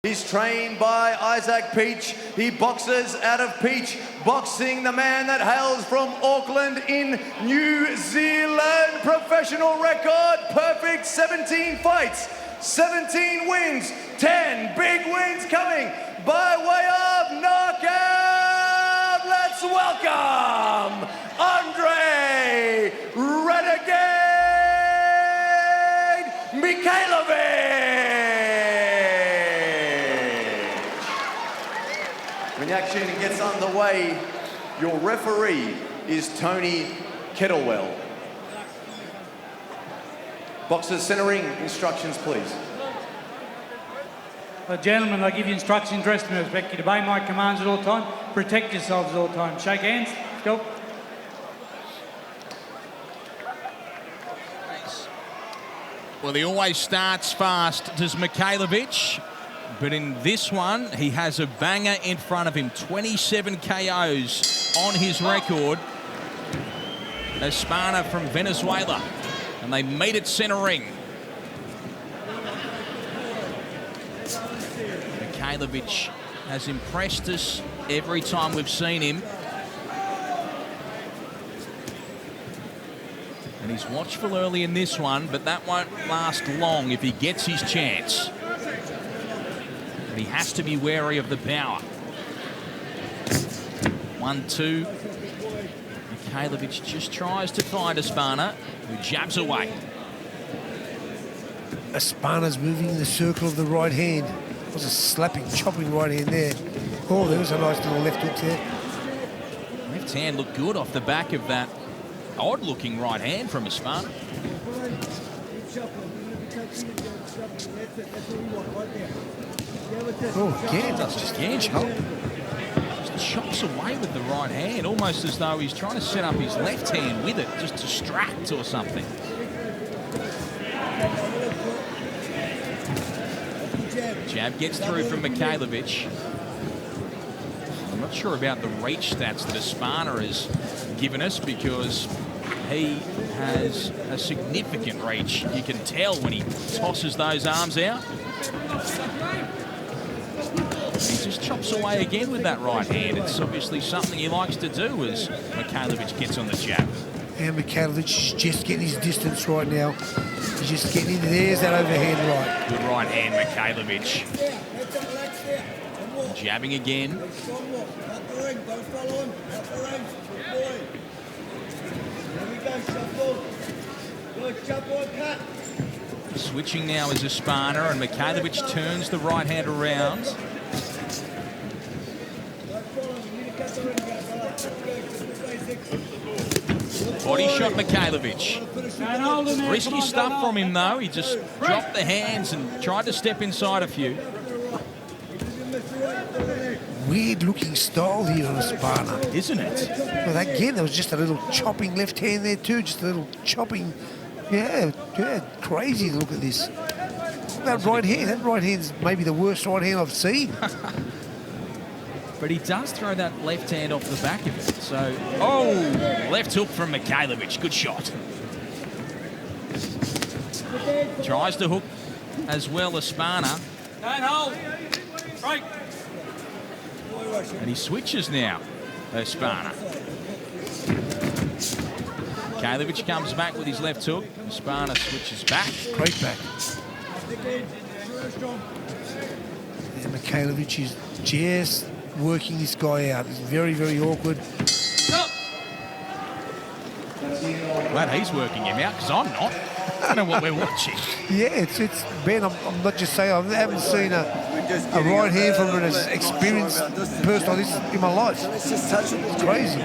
He's trained by Isaac Peach. He boxes out of Peach Boxing, the man that hails from Auckland in New Zealand. Professional record, perfect 17 fights, 17 wins, 10 big wins coming by way of knockout. Let's welcome Andrei Renegade Mikhailovich. When the action gets underway, your referee is Tony Kettlewell. Boxers centering, instructions please. Gentlemen, I give you instructions, dress to respect. You obey my commands at all time, protect yourselves at all time. Shake hands, let's go. Well, he always starts fast, does Mikhailovich. But in this one, he has a banger in front of him. 27 KOs on his record. Espana from Venezuela. And they meet at center ring. Mikhailovich has impressed us every time we've seen him. And he's watchful early in this one, but that won't last long if he gets his chance. And he has to be wary of the power. 1-2. Mikhailovich just tries to find Espana, who jabs away. Espana's moving in the circle of the right hand. It was a slapping, chopping right hand there. Oh, there was a nice little left hook there. Left hand looked good off the back of that odd-looking right hand from Espana. Oh, again, that's just chop. Just chops away with the right hand, almost as though he's trying to set up his left hand with it, just distract or something. Jab gets through from Mikhailovich. I'm not sure about the reach stats that Espana has given us, because he has a significant reach. You can tell when he tosses those arms out. He just chops away again with that right hand. It's obviously something he likes to do as Mikhailovich gets on the jab. And Mikhailovich is just getting his distance right now. He's just getting in. There's that overhand right. Good right hand, Mikhailovich. Jabbing again. Switching now is Espana, and Mikhailovich turns the right hand around. Body shot Mikhailovich. Risky stuff from him though. He just dropped the hands and tried to step inside a few. Weird looking style here on Espana. Isn't it? Well, again, there was just a little chopping left hand there too. Just a little chopping. Yeah, crazy to look at this. That right hand's maybe the worst right hand I've seen. But he does throw that left hand off the back of it. So, oh, left hook from Mikhailovich. Good shot. Tries to hook as well, Espana. Don't hold. Break. And he switches now, Espana. Mikhailovich comes back with his left hook. Espana switches back. Great back. And Mikhailovich is just working this guy out. It's very, very awkward. Glad he's working him out, because I'm not. I don't know what we're watching. Yeah, it's Ben, I'm not just saying, I haven't seen a right hand from an experienced person like this in my life. It's crazy.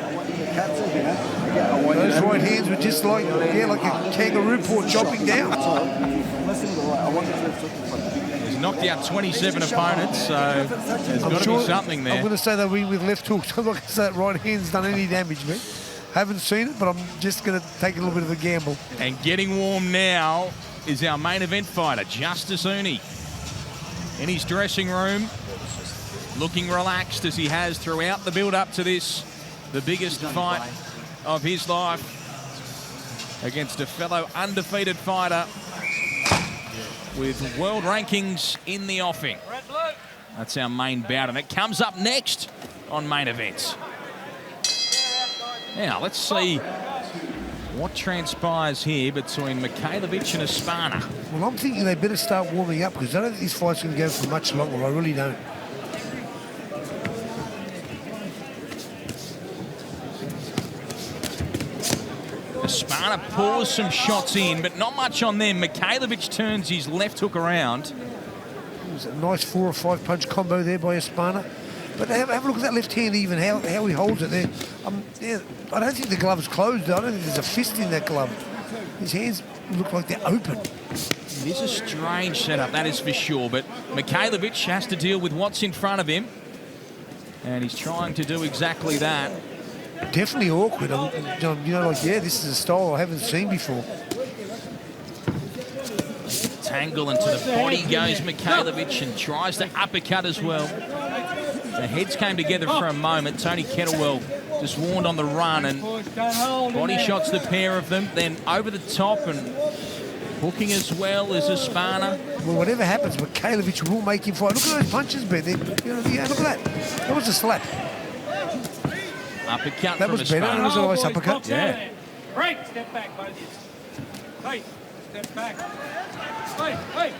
Those right hands were just like, like a kangaroo paw chopping down. He's knocked out 27 opponents, so there's got to be something there. I'm going to say that with left hooks. I'm not going to say that right hand's done any damage, man. Haven't seen it, but I'm just going to take a little bit of a gamble. And getting warm now is our main event fighter, Justice Uni. In his dressing room, looking relaxed as he has throughout the build-up to this, the biggest fight of his life, against a fellow undefeated fighter with world rankings in the offing. Red blue. That's our main bout, and it comes up next on Main Event. Now, let's see what transpires here between Mikhailovich and Espana. Well, I'm thinking they better start warming up because I don't think this fight's going to go for much longer. I really don't. Espana pours some shots in, but not much on them. Mikhailovich turns his left hook around. It was a nice 4 or 5 punch combo there by Espana. But have a look at that left hand even, how he holds it there. Yeah, I don't think the glove's closed. I don't think there's a fist in that glove. His hands look like they're open. It is a strange setup, that is for sure, but Mikhailovich has to deal with what's in front of him, and he's trying to do exactly that. Definitely awkward. You know, like, yeah, this is a style I haven't seen before. Tangle into the body goes Mikhailovich and tries to uppercut as well. The heads came together for a moment. Tony Kettlewell just warned on the run and body shots the pair of them. Then over the top and hooking as well as Espana. Well, whatever happens, Mikhailovich will make him fight. Look at those punches, Ben. Yeah, look at that. That was a slap. Uppercut that from was Espana. better. That was a nice uppercut. Yeah. Break, step back, both of you. Hey, step back. Hey.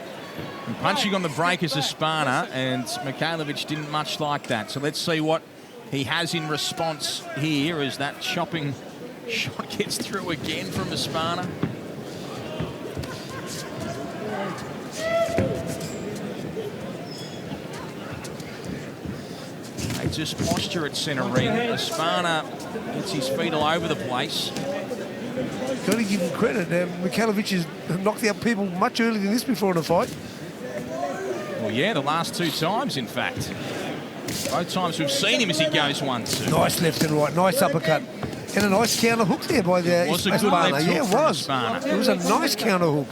And punching on the break is Espana, and Mikhailovich didn't much like that. So let's see what he has in response here as that chopping shot gets through again from Espana. They just posture at centre ring. Espana gets his feet all over the place. Got to give him credit. Mikhailovich has knocked out people much earlier than this before in a fight. Well, yeah, the last 2 times, in fact. Both times we've seen him as he goes 1-2. Nice left and right, nice uppercut. And a nice counter hook there by the Espana. Yeah, it was. It was a nice counter hook.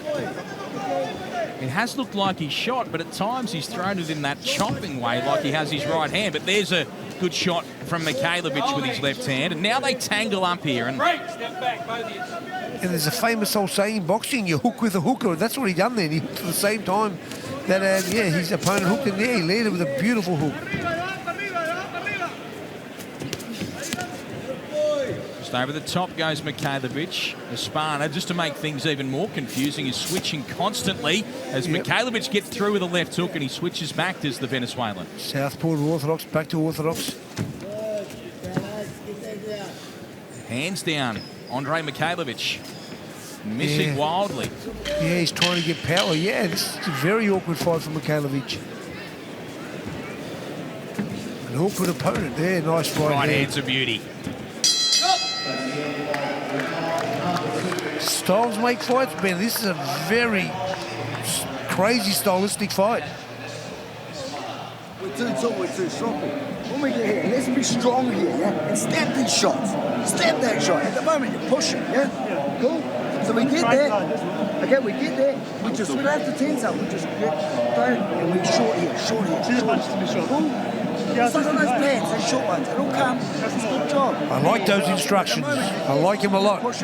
It has looked like he's shot, but at times he's thrown it in that chopping way like he has his right hand. But there's a good shot from Mikhailovich with his left hand. And now they tangle up here. And step back, both of you. And there's a famous old saying in boxing, you hook with a hooker. That's what he done there. He hooked at the same time that, his opponent hooked in there. He landed with a beautiful hook. Just over the top goes Mikhailovich. Espana, just to make things even more confusing, is switching constantly as Mikhailovich gets through with a left hook and he switches back to the Venezuelan. Southpaw to orthodox, back to orthodox. Hands down, Andrei Mikhailovich. Missing wildly. Yeah, he's trying to get power. Yeah, this is a very awkward fight for Mikhailovich. An awkward opponent there. Nice right hand's a beauty. Styles make fights, Ben. This is a very crazy stylistic fight. We're too tall, we're too sloppy. When we get here, let's be strong here, yeah? And step these shots. Step that shot. At the moment, you're pushing, yeah? Cool? So we get there. Okay, we get there. We don't have to tense up. We just get there and we short here. Cool? Some of those pads, those short ones, it all comes. It's a good job. I like those instructions. I like them a lot.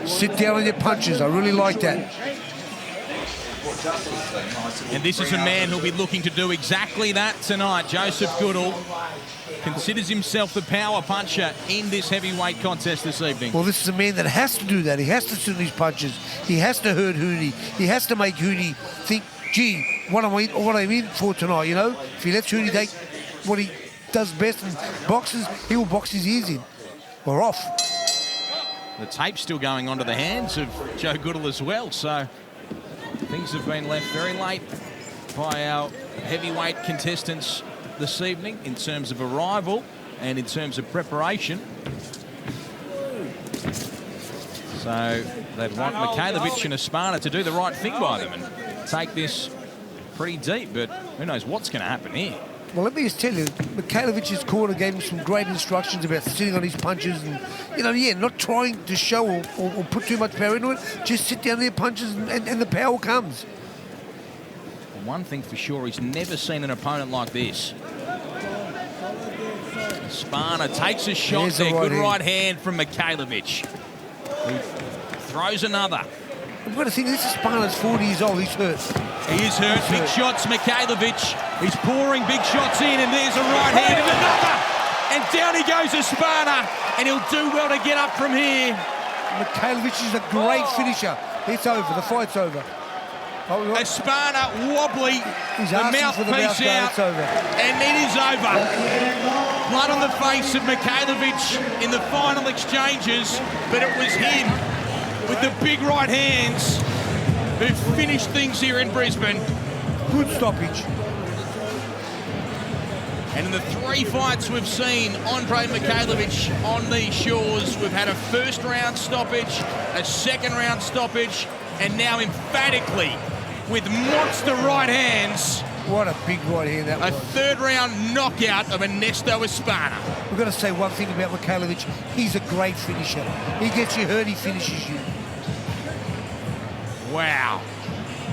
Sit down on your punches. I really like that. And this is a man who'll be looking to do exactly that tonight. Joseph Goodall considers himself the power puncher in this heavyweight contest this evening. Well, this is a man that has to do that. He has to sit on his punches. He has to hurt Hooney. He has to make Hooney think, gee, what am I in for tonight, you know? If he lets Hooney take what he does best and boxes, he will box his ears in. We're off. The tape's still going onto the hands of Joe Goodall as well, so things have been left very late by our heavyweight contestants this evening in terms of arrival and in terms of preparation. So they'd want Mikhailovich and Espana to do the right thing by them and take this pretty deep, but who knows what's going to happen here. Well, let me just tell you, Mikhailovich's corner gave him some great instructions about sitting on his punches and, not trying to show or put too much power into it. Just sit down there, punches, and the power comes. One thing for sure, he's never seen an opponent like this. Espana takes a shot there. Good right hand from Mikhailovich. He throws another. I've got to think, this is Espana's 40 years old. He's hurt. He is hurt. Big shots, Mikhailovich. He's pouring big shots in, and there's a right hand and another. And down he goes, Espana, and he'll do well to get up from here. Mikhailovich is a great finisher. It's over. The fight's over. Espana wobbly, the mouthpiece out, it's over. and it is over. Blood on the face of Mikhailovich in the final exchanges, but it was him with the big right hands who finished things here in Brisbane. Good stoppage. And in the 3 fights we've seen Andrei Mikhailovich on these shores, we've had a first round stoppage, a second round stoppage, and now emphatically with monster right hands. What a big right hand that was. A third round knockout of Ernesto Espana. We've got to say one thing about Mikhailovich. He's a great finisher. He gets you hurt, he finishes you. Wow.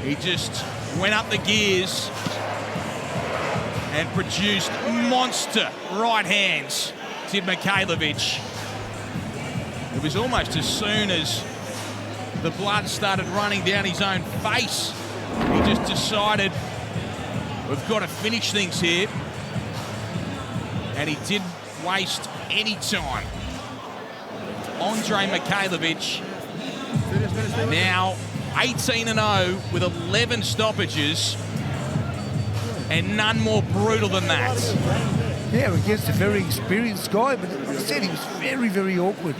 He just went up the gears and produced monster right hands, did Mikhailovich. It was almost as soon as the blood started running down his own face, he just decided, we've got to finish things here. And he didn't waste any time. Andrei Mikhailovich now 18-0 with 11 stoppages, and none more brutal than that. Yeah, against a very experienced guy, but like I said, he was very, very awkward.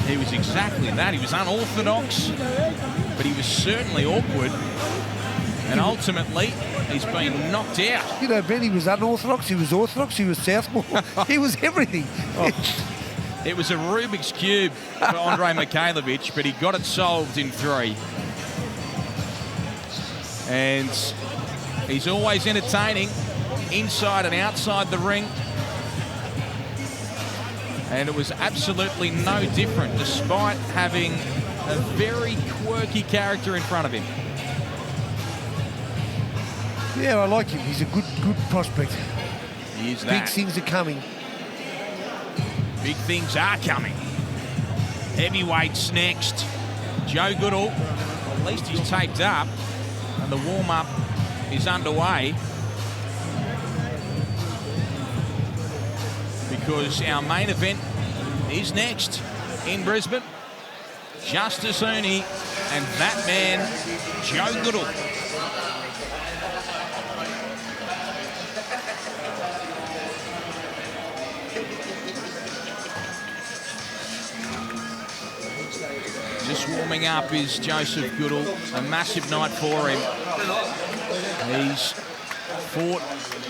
He was exactly that. He was unorthodox, but he was certainly awkward. And ultimately, he's been knocked out. You know, Ben, he was unorthodox, he was orthodox, he was southpaw. He was everything. It was a Rubik's Cube for Andrei Mikhailovich, but he got it solved in 3. And he's always entertaining inside and outside the ring. And it was absolutely no different, despite having a very quirky character in front of him. Yeah, I like him. He's a good prospect. He is that. Big things are coming. Big things are coming. Heavyweights next. Joe Goodall, at least he's taped up, and the warm-up is underway. Because our main event is next in Brisbane. Justice Uni and that man, Joe Goodall. Just warming up is Joseph Goodall. A massive night for him. He's fought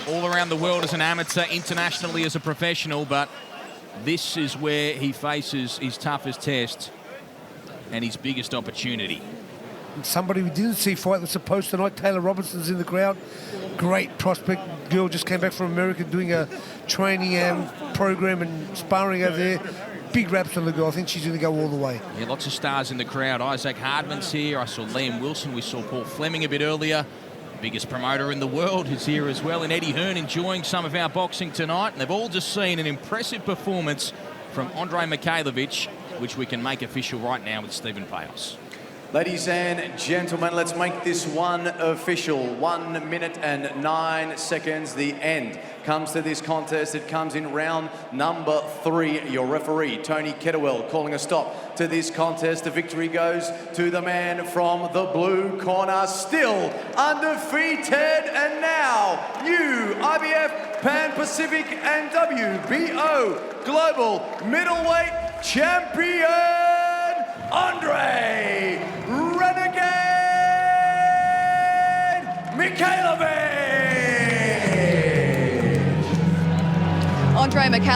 all around the world as an amateur, internationally as a professional, but this is where he faces his toughest test and his biggest opportunity. Somebody we didn't see fight was supposed tonight. Taylor Robinson's in the crowd. Great prospect. Girl just came back from America doing a training program and sparring over there. Big raps on the girl. I think she's going to go all the way. Yeah, lots of stars in the crowd. Isaac Hardman's here. I saw Liam Wilson. We saw Paul Fleming a bit earlier. Biggest promoter in the world is here as well. And Eddie Hearn enjoying some of our boxing tonight. And they've all just seen an impressive performance from Andrei Mikhailovich, which we can make official right now with Stephen Payos. Ladies and gentlemen, let's make this one official. 1 minute and 9 seconds. The end comes to this contest. It comes in round number 3. Your referee, Tony Kettlewell, calling a stop to this contest. The victory goes to the man from the blue corner, still undefeated, and now new IBF, Pan-Pacific and WBO Global Middleweight Champion, Andrei Renegade Mikhailovich! Andrei Mikhailovich.